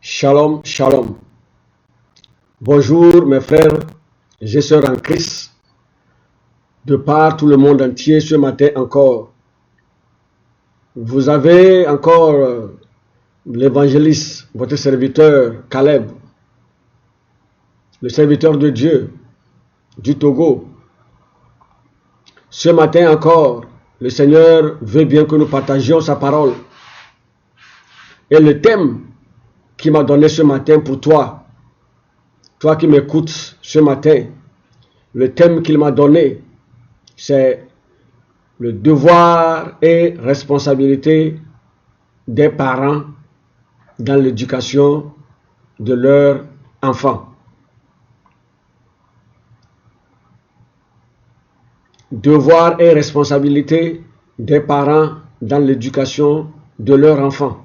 Shalom, shalom. Bonjour mes frères et sœurs en Christ, de par tout le monde entier ce matin encore. Vous avez encore l'évangéliste, votre serviteur Caleb, le serviteur de Dieu du Togo. Ce matin encore, le Seigneur veut bien que nous partagions sa parole. Et le thème qu'il m'a donné ce matin pour toi, toi qui m'écoutes ce matin, le thème qu'il m'a donné, c'est le devoir et responsabilité des parents dans l'éducation de leurs enfants. Devoir et responsabilité des parents dans l'éducation de leurs enfants.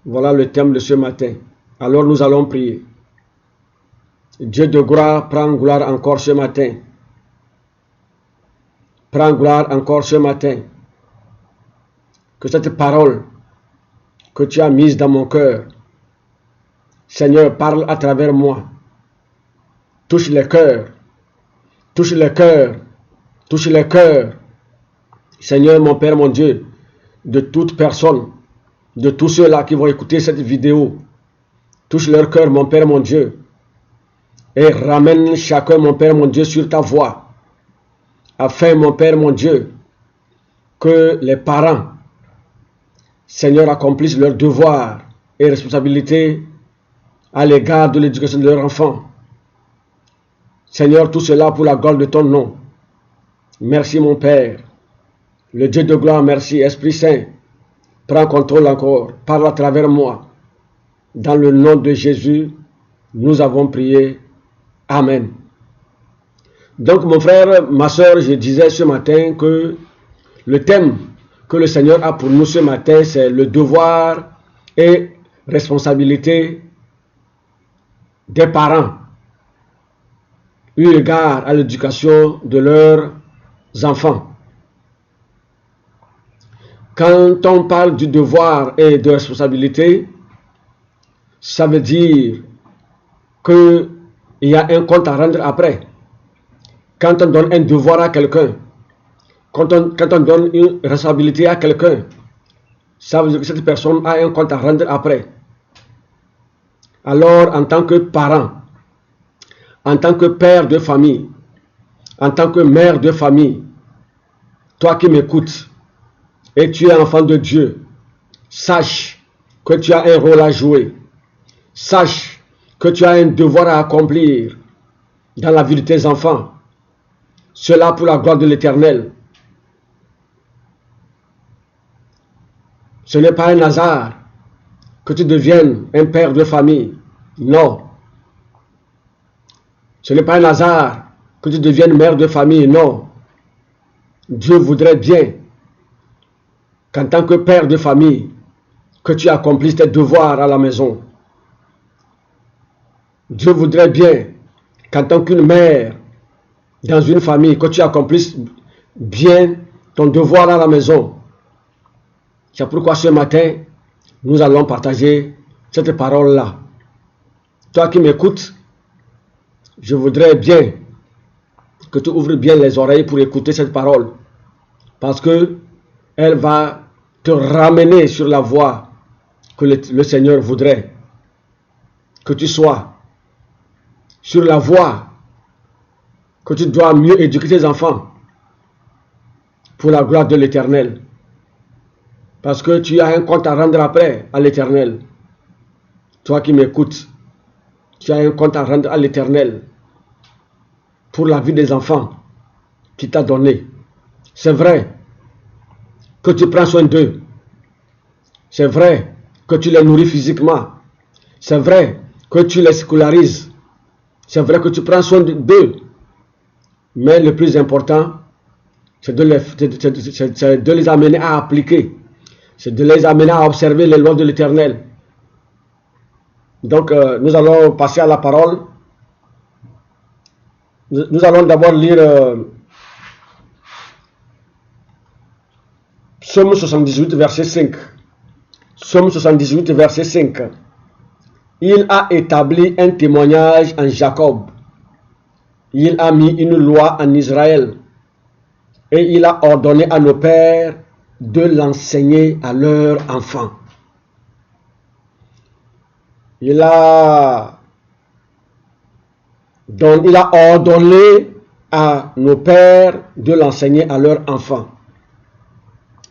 Voilà le thème de ce matin. Alors nous allons prier. Dieu de gloire, prends gloire encore ce matin. Prends gloire encore ce matin. Que cette parole que tu as mise dans mon cœur, Seigneur, parle à travers moi. Touche les cœurs. Touche les cœurs. Touche les cœurs. Seigneur, mon Père, mon Dieu, de toute personne, de tous ceux-là qui vont écouter cette vidéo, touche leur cœur, mon Père, mon Dieu, et ramène chacun, mon Père, mon Dieu, sur ta voie, afin, mon Père, mon Dieu, que les parents, Seigneur, accomplissent leurs devoirs et responsabilités à l'égard de l'éducation de leurs enfants. Seigneur, tout cela pour la gloire de ton nom. Merci, mon Père. Le Dieu de gloire, merci. Esprit Saint, prends contrôle encore. Parle à travers moi. Dans le nom de Jésus, nous avons prié. Amen. Donc, mon frère, ma soeur, je disais ce matin que le thème que le Seigneur a pour nous ce matin, c'est le devoir et responsabilité des parents eu égard à l'éducation de leurs enfants. Quand on parle du devoir et de responsabilité, ça veut dire qu'il y a un compte à rendre après. Quand on donne un devoir à quelqu'un, quand on donne une responsabilité à quelqu'un, ça veut dire que cette personne a un compte à rendre après. Alors, en tant que parent, en tant que père de famille, en tant que mère de famille, toi qui m'écoutes, et tu es enfant de Dieu, sache que tu as un rôle à jouer. Sache que tu as un devoir à accomplir dans la vie de tes enfants. Cela pour la gloire de l'Éternel. Ce n'est pas un hasard que tu deviennes un père de famille. Non. Ce n'est pas un hasard que tu deviennes mère de famille. Non. Dieu voudrait bien qu'en tant que père de famille, que tu accomplisses tes devoirs à la maison. Dieu voudrait bien qu'en tant qu'une mère dans une famille, que tu accomplisses bien ton devoir à la maison. C'est pourquoi ce matin, nous allons partager cette parole-là. Toi qui m'écoutes, je voudrais bien que tu ouvres bien les oreilles pour écouter cette parole. Parce que elle va te ramener sur la voie que le Seigneur voudrait que tu sois. Sur la voie que tu dois mieux éduquer tes enfants pour la gloire de l'Éternel. Parce que tu as un compte à rendre après à l'Éternel. Toi qui m'écoutes, tu as un compte à rendre à l'Éternel pour la vie des enfants qu'il t'a donné. C'est vrai que tu prends soin d'eux. C'est vrai que tu les nourris physiquement. C'est vrai que tu les scolarises. C'est vrai que tu prends soin d'eux. Mais le plus important, c'est de les amener à appliquer. C'est de les amener à observer les lois de l'Éternel. Donc, nous allons passer à la parole. Nous allons d'abord lire Psaume 78, verset 5. Psaume 78, verset 5. Il a établi un témoignage en Jacob. Il a mis une loi en Israël. Et il a ordonné à nos pères de l'enseigner à leurs enfants. Il a ordonné à nos pères de l'enseigner à leurs enfants.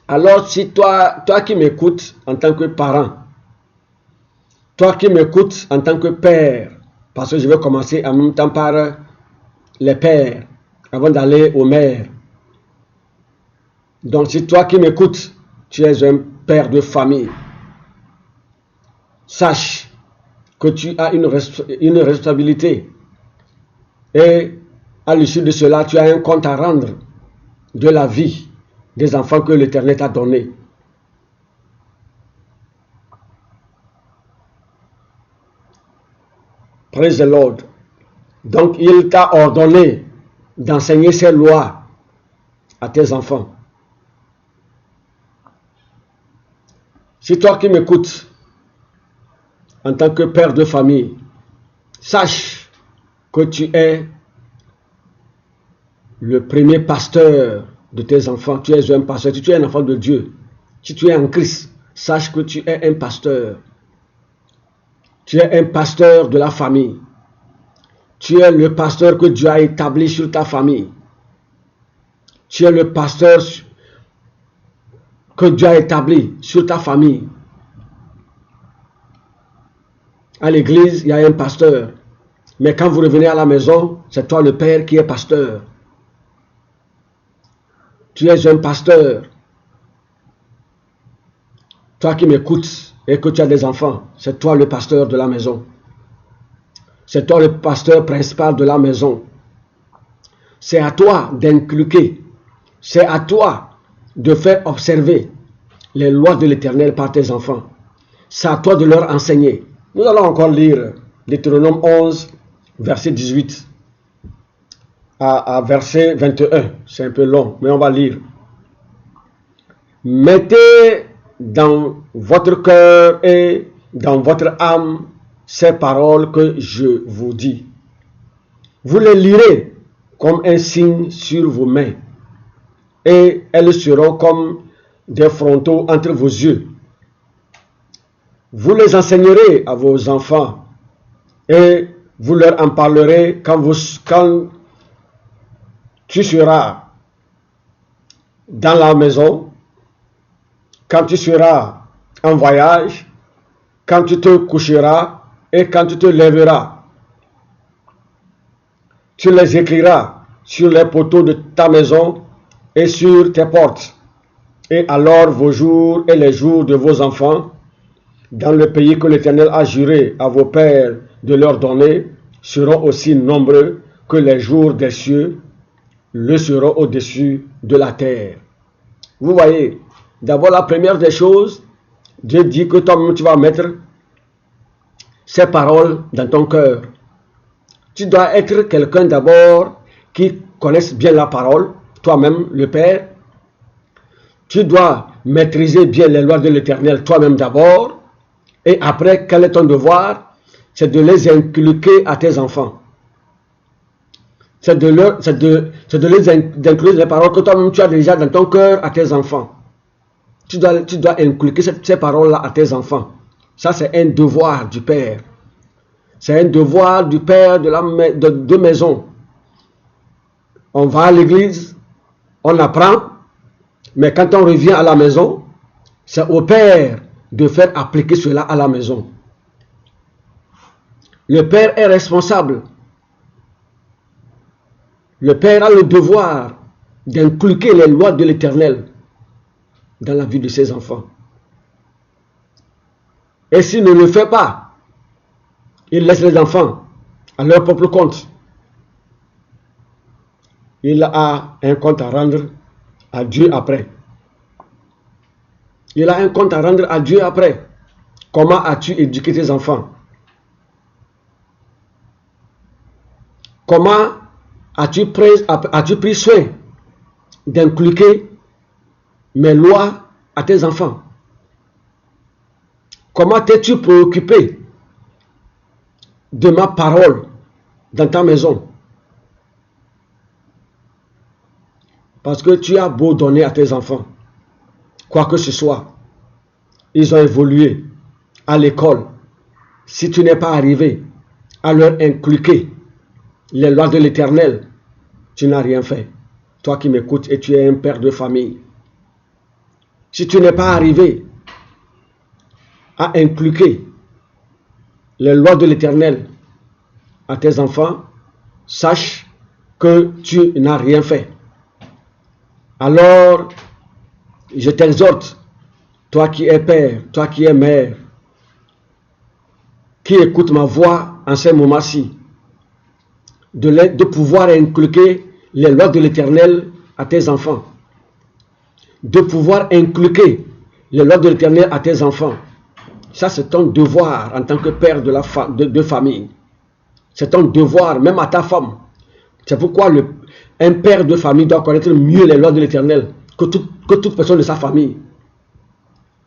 Alors si toi qui m'écoutes en tant que parent, toi qui m'écoutes en tant que père, parce que je vais commencer en même temps par les pères, avant d'aller aux mères. Donc si toi qui m'écoutes, tu es un père de famille, sache que tu as une responsabilité. Et à l'issue de cela, tu as un compte à rendre de la vie des enfants que l'Éternel t'a donné. Praise the Lord. Donc, il t'a ordonné d'enseigner ces lois à tes enfants. Si toi qui m'écoutes, en tant que père de famille, sache que tu es le premier pasteur de tes enfants. Tu es un pasteur. Si tu es un enfant de Dieu, si tu es en Christ, sache que tu es un pasteur. Tu es un pasteur de la famille. Tu es le pasteur que Dieu a établi sur ta famille. Tu es le pasteur que Dieu a établi sur ta famille. À l'église, il y a un pasteur. Mais quand vous revenez à la maison, c'est toi le père qui est pasteur. Tu es un pasteur. Toi qui m'écoutes et que tu as des enfants, c'est toi le pasteur de la maison. C'est toi le pasteur principal de la maison. C'est à toi d'inculquer. C'est à toi de faire observer les lois de l'Éternel par tes enfants. C'est à toi de leur enseigner. Nous allons encore lire Deutéronome 11, verset 18 à verset 21. C'est un peu long, mais on va lire. Mettez dans votre cœur et dans votre âme ces paroles que je vous dis. Vous les lirez comme un signe sur vos mains, et elles seront comme des frontaux entre vos yeux. Vous les enseignerez à vos enfants, et vous leur en parlerez quand tu seras dans la maison, quand tu seras en voyage, quand tu te coucheras et quand tu te lèveras. Tu les écriras sur les poteaux de ta maison et sur tes portes. Et alors vos jours et les jours de vos enfants, dans le pays que l'Éternel a juré à vos pères de leur donner, seront aussi nombreux que les jours des cieux le seront au-dessus de la terre. Vous voyez, d'abord la première des choses, Dieu dit que toi-même tu vas mettre ces paroles dans ton cœur. Tu dois être quelqu'un d'abord qui connaisse bien la parole, toi-même le Père. Tu dois maîtriser bien les lois de l'Éternel toi-même d'abord. Et après, quel est ton devoir? C'est de les inculquer à tes enfants. C'est de les inclure les paroles que toi-même tu as déjà dans ton cœur à tes enfants. Tu dois inculquer ces paroles-là à tes enfants. Ça, c'est un devoir du Père. C'est un devoir du Père de maison. On va à l'église, on apprend, mais quand on revient à la maison, c'est au Père de faire appliquer cela à la maison. Le Père est responsable. Le Père a le devoir d'inculquer les lois de l'Éternel dans la vie de ses enfants. Et s'il ne le fait pas, il laisse les enfants à leur propre compte. Il a un compte à rendre à Dieu après. Il a un compte à rendre à Dieu après. Comment as-tu éduqué tes enfants? Comment as-tu pris soin d'inculquer mes lois à tes enfants? Comment t'es-tu préoccupé de ma parole dans ta maison? Parce que tu as beau donner à tes enfants, quoi que ce soit, ils ont évolué à l'école. Si tu n'es pas arrivé à leur inculquer les lois de l'Éternel, tu n'as rien fait. Toi qui m'écoutes et tu es un père de famille. Si tu n'es pas arrivé à inculquer les lois de l'Éternel à tes enfants, sache que tu n'as rien fait. Alors, je t'exhorte, toi qui es père, toi qui es mère, qui écoute ma voix en ces moments-ci, de pouvoir inculquer les lois de l'Éternel à tes enfants. De pouvoir inculquer les lois de l'Éternel à tes enfants. Ça, c'est ton devoir en tant que père de famille. C'est ton devoir, même à ta femme. C'est pourquoi un père de famille doit connaître mieux les lois de l'Éternel que toute personne de sa famille.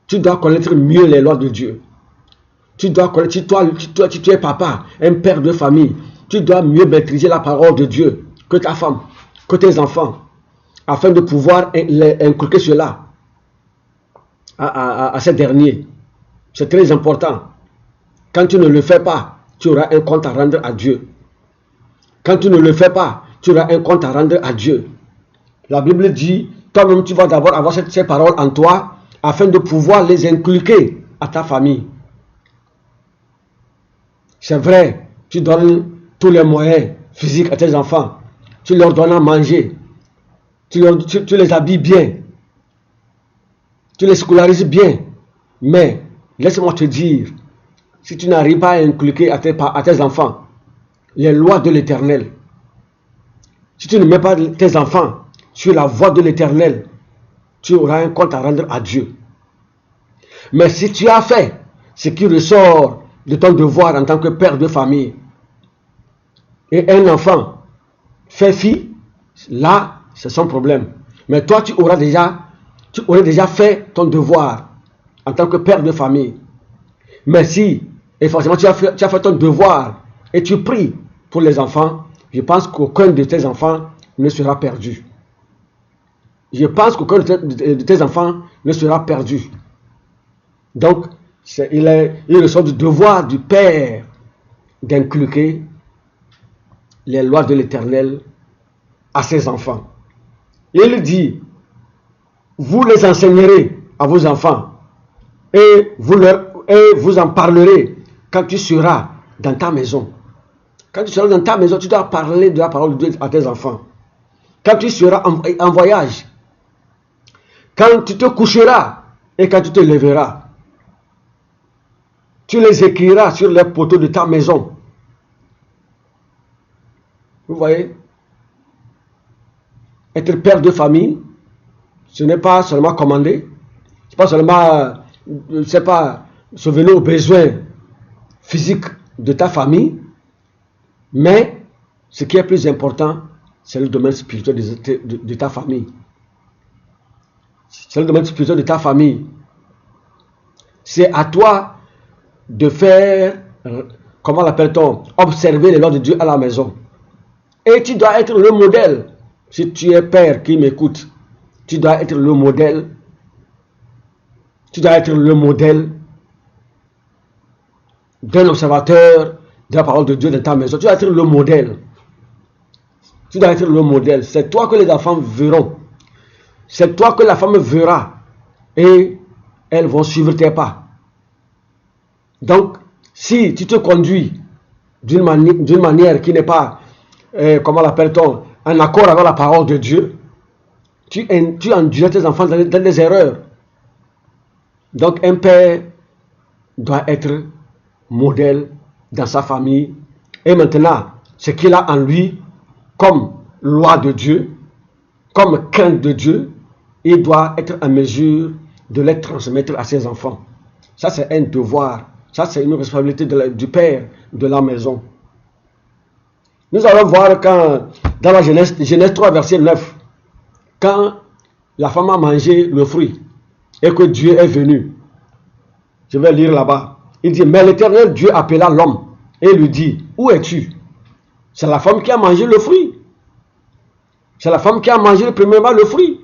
Tu dois connaître mieux les lois de Dieu. Tu dois connaître, si tu es papa, un père de famille, tu dois mieux maîtriser la parole de Dieu que ta femme, que tes enfants, afin de pouvoir inculquer cela à ces derniers. C'est très important. Quand tu ne le fais pas, tu auras un compte à rendre à Dieu. Quand tu ne le fais pas, tu auras un compte à rendre à Dieu. La Bible dit, toi-même tu vas d'abord avoir ces paroles en toi, afin de pouvoir les inculquer à ta famille. C'est vrai, tu donnes tous les moyens physiques à tes enfants. Tu leur donnes à manger. Tu les habilles bien. Tu les scolarises bien. Mais, laisse-moi te dire, si tu n'arrives pas à inculquer à tes enfants les lois de l'Éternel, si tu ne mets pas tes enfants sur la voie de l'Éternel, tu auras un compte à rendre à Dieu. Mais si tu as fait ce qui ressort de ton devoir en tant que père de famille, et un enfant fait fi, là, c'est son problème. Mais toi, tu aurais déjà fait ton devoir en tant que père de famille. Mais si, et forcément, tu as fait ton devoir et tu pries pour les enfants, je pense qu'aucun de tes enfants ne sera perdu. Je pense qu'aucun de tes enfants ne sera perdu. Donc, il ressort du devoir du père d'inculquer les lois de l'Éternel à ses enfants. Il dit, vous les enseignerez à vos enfants et vous en parlerez quand tu seras dans ta maison. Quand tu seras dans ta maison, tu dois parler de la parole de Dieu à tes enfants. Quand tu seras en voyage, quand tu te coucheras et quand tu te lèveras, tu les écriras sur les poteaux de ta maison. Vous voyez? Être père de famille, ce n'est pas seulement commander, ce n'est pas seulement souvenir aux besoins physiques de ta famille, mais ce qui est plus important, c'est le domaine spirituel de ta famille. C'est le domaine spirituel de ta famille. C'est à toi de faire, comment l'appelle-t-on, observer les lois de Dieu à la maison. Et tu dois être le modèle. Si tu es père qui m'écoute, tu dois être le modèle. Tu dois être le modèle d'un observateur de la parole de Dieu dans ta maison. Tu dois être le modèle. Tu dois être le modèle. C'est toi que les enfants verront. C'est toi que la femme verra. Et elles vont suivre tes pas. Donc, si tu te conduis d'une manière qui n'est pas, comment l'appelle-t-on, en accord avec la parole de Dieu, tu induis tes enfants dans des erreurs. Donc, un père doit être modèle dans sa famille. Et maintenant, ce qu'il a en lui, comme loi de Dieu, comme crainte de Dieu, il doit être en mesure de les transmettre à ses enfants. Ça, c'est un devoir. Ça, c'est une responsabilité du père de la maison. Nous allons voir quand, dans la Genèse 3, verset 9, quand la femme a mangé le fruit et que Dieu est venu Je vais lire là-bas. Il dit, mais l'Éternel Dieu appela l'homme et lui dit, où es-tu? C'est la femme qui a mangé le fruit. C'est la femme qui a mangé premièrement le fruit.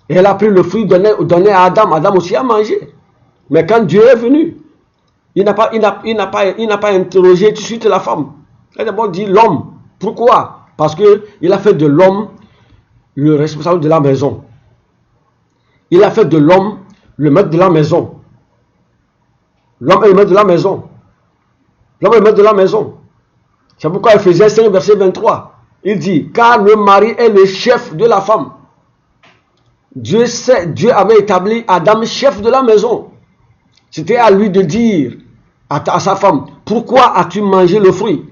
Et elle a pris le fruit donné à Adam. Adam aussi a mangé. Mais quand Dieu est venu, il n'a pas interrogé tout de suite la femme. Il a d'abord dit l'homme. Pourquoi? Parce qu'il a fait de l'homme le responsable de la maison. Il a fait de l'homme le maître de la maison. L'homme est le maître de la maison. L'homme est le maître de la maison. C'est pourquoi Ephésiens 5, verset 23, il dit, car le mari est le chef de la femme. Dieu avait établi Adam chef de la maison. C'était à lui de dire à sa femme, pourquoi as-tu mangé le fruit?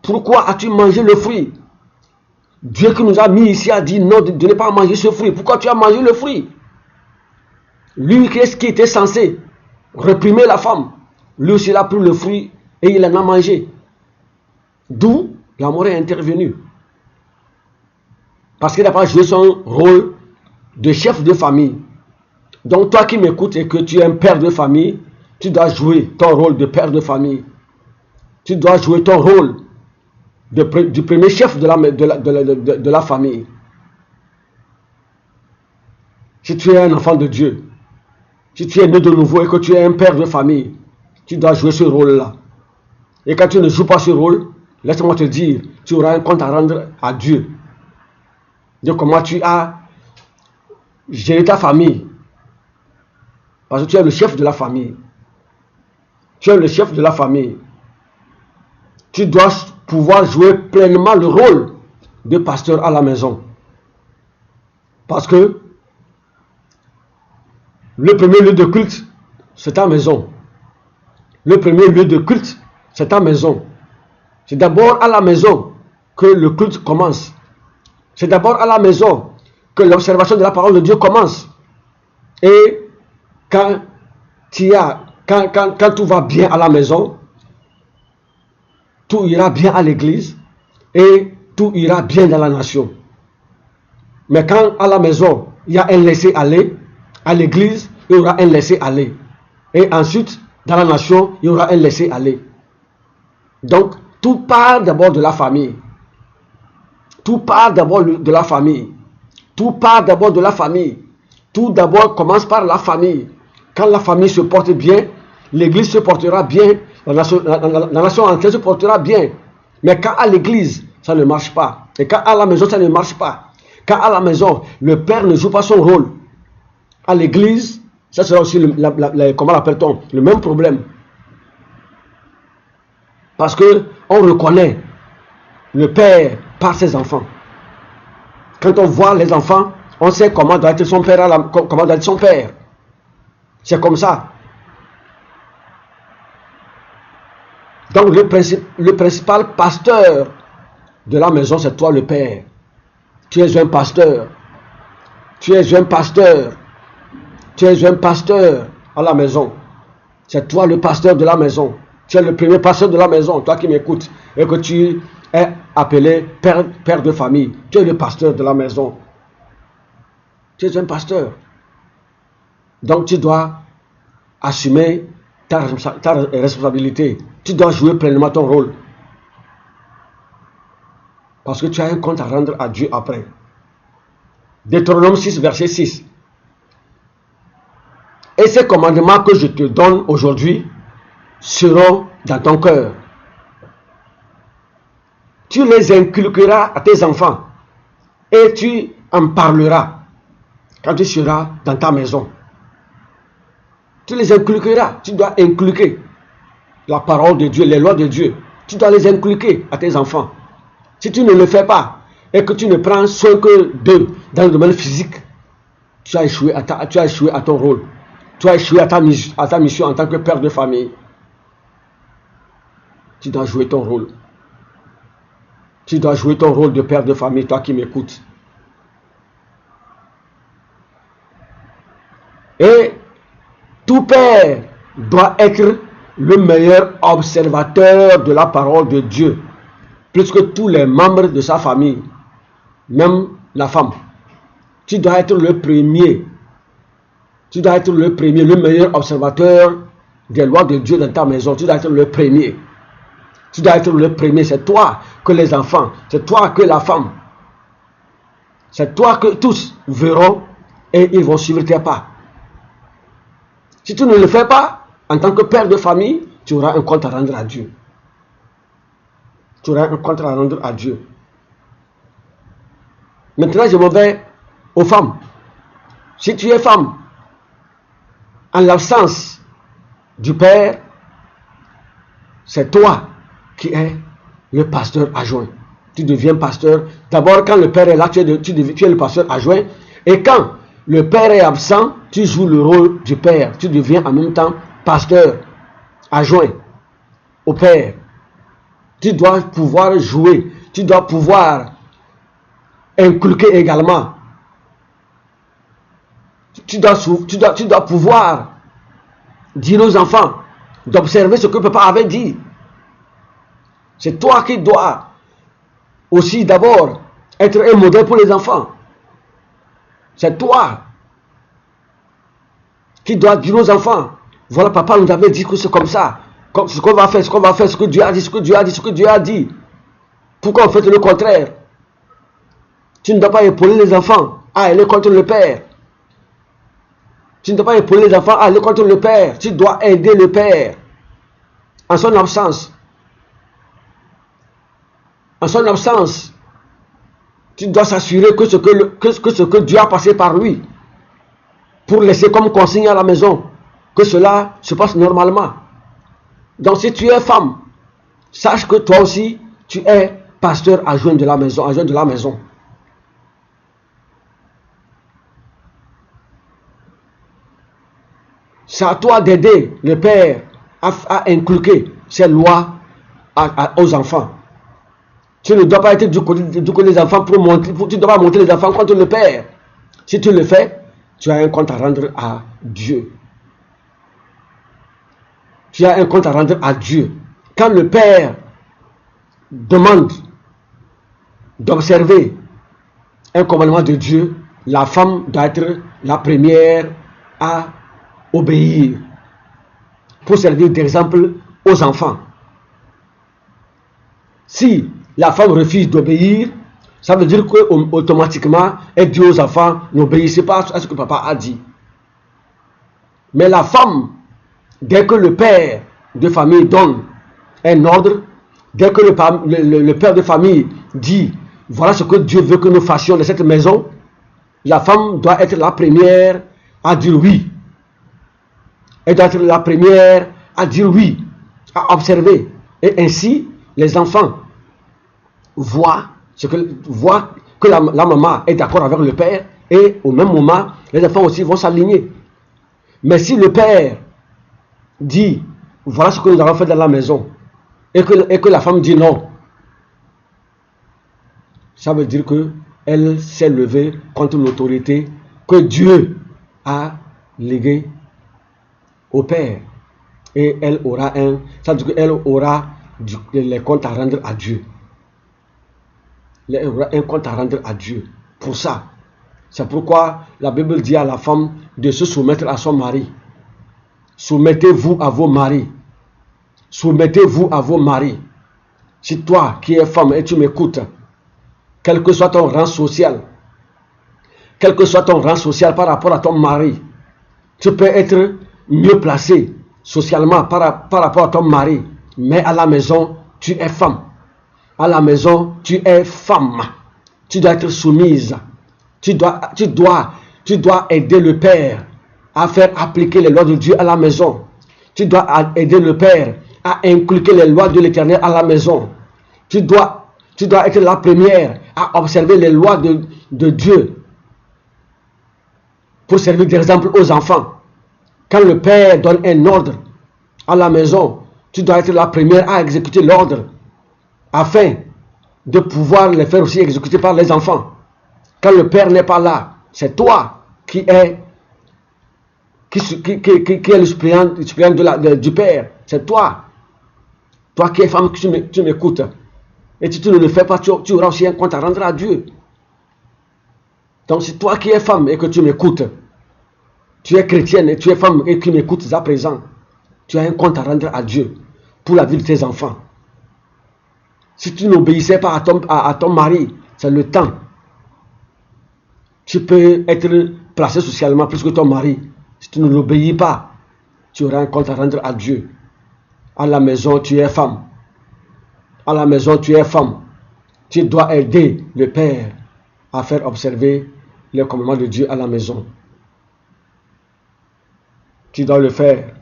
Pourquoi as-tu mangé le fruit? Dieu qui nous a mis ici a dit non, de ne pas manger ce fruit. Pourquoi tu as mangé le fruit? Lui, qu'est-ce qui était censé réprimer la femme? Lui aussi, il a pris le fruit et il en a mangé. D'où l'amour est intervenu. Parce qu'il n'a pas joué son rôle de chef de famille. Donc toi qui m'écoutes et que tu es un père de famille, tu dois jouer ton rôle de père de famille. Tu dois jouer ton rôle du premier chef de la famille. Si tu es un enfant de Dieu, si tu es né de nouveau et que tu es un père de famille, tu dois jouer ce rôle-là. Et quand tu ne joues pas ce rôle, laisse-moi te dire, tu auras un compte à rendre à Dieu. De comment tu as géré ta famille. Parce que tu es le chef de la famille. Tu es le chef de la famille. Tu dois pouvoir jouer pleinement le rôle de pasteur à la maison. Parce que le premier lieu de culte, c'est ta maison. Le premier lieu de culte, c'est ta maison. C'est d'abord à la maison que le culte commence. C'est d'abord à la maison que l'observation de la parole de Dieu commence. Et quand tout va bien à la maison, tout ira bien à l'église et tout ira bien dans la nation. Mais quand à la maison, il y a un laisser-aller, à l'église, il y aura un laisser-aller. Et ensuite, dans la nation, il y aura un laisser-aller. Donc, tout part d'abord de la famille. Tout part d'abord de la famille. Tout part d'abord de la famille. Tout d'abord commence par la famille. Quand la famille se porte bien, l'église se portera bien, la nation entière se portera bien. Mais quand à l'église, ça ne marche pas. Et quand à la maison, ça ne marche pas. Quand à la maison, le père ne joue pas son rôle. À l'église, ça sera aussi, comment l'appelle-t-on, le même problème. Parce que on reconnaît le père par ses enfants. Quand on voit les enfants, on sait comment doit être son père, comment doit être son père. C'est comme ça. Donc le principal pasteur de la maison, c'est toi le père. Tu es un pasteur. Tu es un pasteur. Tu es un pasteur à la maison. C'est toi le pasteur de la maison. Tu es le premier pasteur de la maison, toi qui m'écoutes, et que tu es appelé père de famille. Tu es le pasteur de la maison. Tu es un pasteur. Donc tu dois assumer ta responsabilité. Tu dois jouer pleinement ton rôle. Parce que tu as un compte à rendre à Dieu après. Deutéronome 6, verset 6. Et ces commandements que je te donne aujourd'hui seront dans ton cœur. Tu les inculqueras à tes enfants et tu en parleras quand tu seras dans ta maison. Tu les inculqueras. Tu dois inculquer la parole de Dieu, les lois de Dieu. Tu dois les inculquer à tes enfants. Si tu ne le fais pas et que tu ne prends soin que d'eux dans le domaine physique, tu as échoué à ton rôle. Tu as échoué à ta mission en tant que père de famille. Tu dois jouer ton rôle. Tu dois jouer ton rôle de père de famille, toi qui m'écoutes. Et tout père doit être le meilleur observateur de la parole de Dieu, plus que tous les membres de sa famille, même la femme. Tu dois être le premier Tu dois être le premier, le meilleur observateur des lois de Dieu dans ta maison. Tu dois être le premier. Tu dois être le premier. C'est toi que les enfants, c'est toi que la femme, c'est toi que tous verront et ils vont suivre tes pas. Si tu ne le fais pas, en tant que père de famille, tu auras un compte à rendre à Dieu. Tu auras un compte à rendre à Dieu. Maintenant, je me vais aux femmes. Si tu es femme, en l'absence du père, c'est toi qui es le pasteur adjoint. Tu deviens pasteur. D'abord, quand le père est là, tu es le pasteur adjoint. Et quand le père est absent, tu joues le rôle du père. Tu deviens en même temps pasteur adjoint au père. Tu dois pouvoir jouer. Tu dois pouvoir inculquer également. Tu dois pouvoir dire aux enfants d'observer ce que papa avait dit. C'est toi qui dois aussi d'abord être un modèle pour les enfants. C'est toi qui dois dire aux enfants, voilà, papa nous avait dit que c'est comme ça, ce qu'on va faire, ce que Dieu a dit, ce que Dieu a dit. Pourquoi on fait le contraire? Tu ne dois pas épauler les enfants à aller contre le père. Tu ne dois pas épauler les enfants à aller contre le père. Tu dois aider le père en son absence. En son absence, tu dois s'assurer que ce que Dieu a passé par lui pour laisser comme consigne à la maison, que cela se passe normalement. Donc si tu es femme, sache que toi aussi, tu es pasteur adjoint de la maison, C'est à toi d'aider le père à inculquer ces lois aux enfants. Tu ne dois pas être du côté des enfants tu ne dois pas monter les enfants contre le père. Si tu le fais, tu as un compte à rendre à Dieu. Tu as un compte à rendre à Dieu. Quand le père demande d'observer un commandement de Dieu, la femme doit être la première à obéir pour servir d'exemple aux enfants. Si la femme refuse d'obéir, ça veut dire qu'automatiquement, elle dit aux enfants, n'obéissez pas à ce que papa a dit. Mais la femme, dès que le père de famille donne un ordre, dès que le père de famille dit, voilà ce que Dieu veut que nous fassions de cette maison, la femme doit être la première à dire oui. Elle doit être la première à dire oui, à observer. Et ainsi, les enfants voient que la maman est d'accord avec le père, et au même moment, les enfants aussi vont s'aligner. Mais si le père dit, voilà ce que nous avons fait dans la maison, et que la femme dit non, ça veut dire qu'elle s'est levée contre l'autorité que Dieu a léguée au père. Et elle aura ça veut dire qu'elle aura les comptes à rendre à Dieu. Elle aura un compte à rendre à Dieu. Pour ça, c'est pourquoi la Bible dit à la femme de se soumettre à son mari. Soumettez-vous à vos maris. Soumettez-vous à vos maris. Si toi qui es femme et tu m'écoutes, quel que soit ton rang social, par rapport à ton mari, tu peux être mieux placé socialement par rapport à ton mari, mais à la maison, tu es femme. À la maison, tu es femme. Tu dois être soumise. Tu dois aider le père à faire appliquer les lois de Dieu à la maison. Tu dois aider le père à inculquer les lois de l'Éternel à la maison. Tu dois être la première à observer les lois de Dieu pour servir d'exemple aux enfants. Quand le père donne un ordre à la maison, tu dois être la première à exécuter l'ordre afin de pouvoir les faire aussi exécuter par les enfants. Quand le père n'est pas là, c'est toi qui es le suppléant du père. C'est toi. Toi qui es femme, tu m'écoutes. Et si tu ne le fais pas, tu auras aussi un compte à rendre à Dieu. Donc c'est toi qui es femme et que tu m'écoutes. tu es chrétienne et tu es femme et qui m'écoutes à présent, tu as un compte à rendre à Dieu pour la vie de tes enfants. Si tu n'obéissais pas à ton mari, c'est le temps. Tu peux être placé socialement plus que ton mari. Si tu ne l'obéis pas, tu auras un compte à rendre à Dieu. À la maison, tu es femme. À la maison, tu es femme. Tu dois aider le père à faire observer les commandements de Dieu à la maison. Tu dois le faire.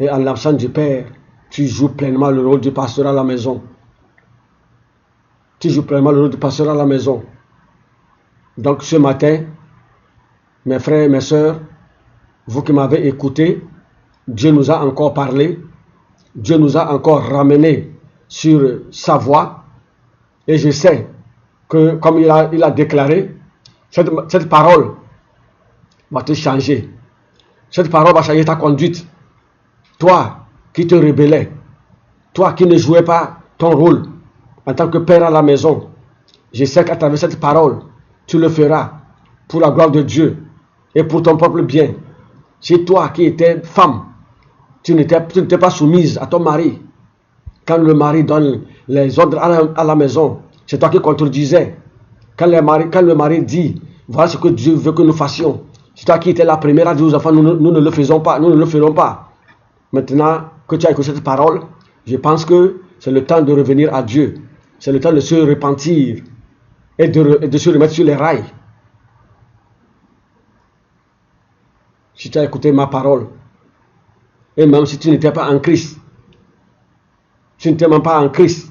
Et en l'absence du père, tu joues pleinement le rôle du pasteur à la maison. Tu joues pleinement le rôle du pasteur à la maison. Donc ce matin, mes frères et mes sœurs, vous qui m'avez écouté, Dieu nous a encore parlé. Dieu nous a encore ramené sur sa voie. Et je sais que, comme il a déclaré, cette parole va te changer. Cette parole va changer ta conduite. Toi qui te rébellais, toi qui ne jouais pas ton rôle en tant que père à la maison, je sais qu'à travers cette parole, tu le feras pour la gloire de Dieu et pour ton propre bien. Si toi qui étais femme, tu n'étais pas soumise à ton mari, quand le mari donne les ordres à la maison, c'est toi qui contredisais. Quand le mari dit, voilà ce que Dieu veut que nous fassions, c'est toi qui étais la première à dire aux enfants, nous ne le faisons pas, nous ne le ferons pas. Maintenant que tu as écouté cette parole, je pense que c'est le temps de revenir à Dieu. C'est le temps de se repentir et de se remettre sur les rails. Si tu as écouté ma parole, et même si tu n'étais pas en Christ, tu n'étais même pas en Christ,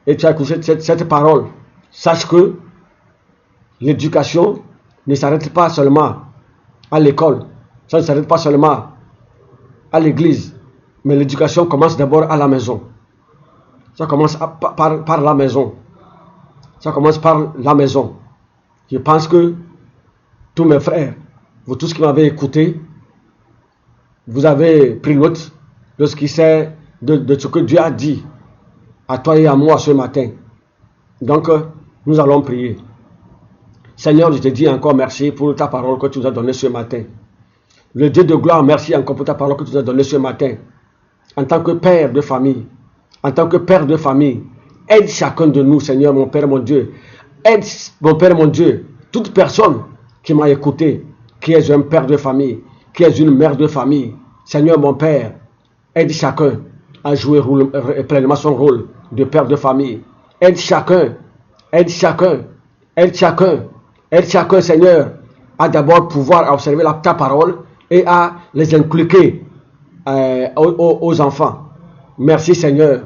et tu as écouté cette parole, sache que l'éducation ne s'arrête pas seulement à l'école, ça ne s'arrête pas seulement à l'église, mais l'éducation commence d'abord à la maison. Ça commence par la maison. Ça commence par la maison. Je pense que tous mes frères, vous tous qui m'avez écouté, vous avez pris note de ce qui c'est de ce que Dieu a dit à toi et à moi ce matin. Donc, nous allons prier. Seigneur, je te dis encore merci pour ta parole que tu nous as donnée ce matin. Le Dieu de gloire, merci encore pour ta parole que tu nous as donnée ce matin. En tant que père de famille, en tant que père de famille, aide chacun de nous, Seigneur, mon Père, mon Dieu. Aide, mon Père, mon Dieu, toute personne qui m'a écouté, qui est un père de famille, qui est une mère de famille. Seigneur, mon Père, aide chacun à jouer pleinement son rôle de père de famille. Aide chacun, aide chacun, aide chacun, aide chacun, Seigneur, à d'abord pouvoir observer ta parole et à les inculquer aux enfants. Merci Seigneur,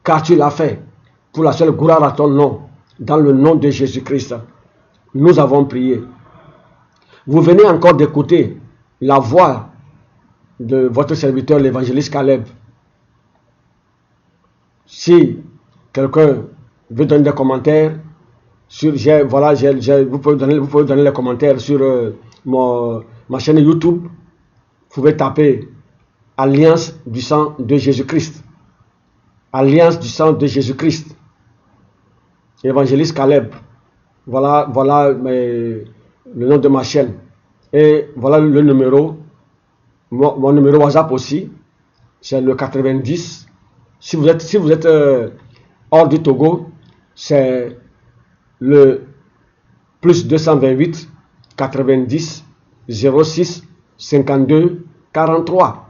car tu l'as fait pour la seule gloire à ton nom, dans le nom de Jésus-Christ. Nous avons prié. Vous venez encore d'écouter la voix de votre serviteur, l'évangéliste Caleb. Si quelqu'un veut donner des commentaires, vous pouvez donner les commentaires sur ma chaîne YouTube. Vous pouvez taper Alliance du sang de Jésus-Christ. Alliance du sang de Jésus-Christ. Évangéliste Caleb. Voilà le nom de ma chaîne. Et voilà le numéro. Mon numéro WhatsApp aussi. C'est le 90. Si vous êtes hors du Togo, c'est le plus 228 90 06 52 43.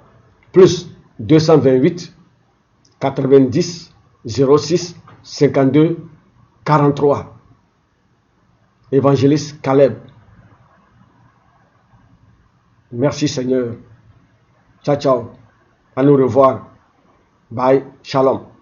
Plus 228 90 06 52 43. Évangéliste Caleb. Merci Seigneur. Ciao, ciao. À nous revoir. Bye. Shalom.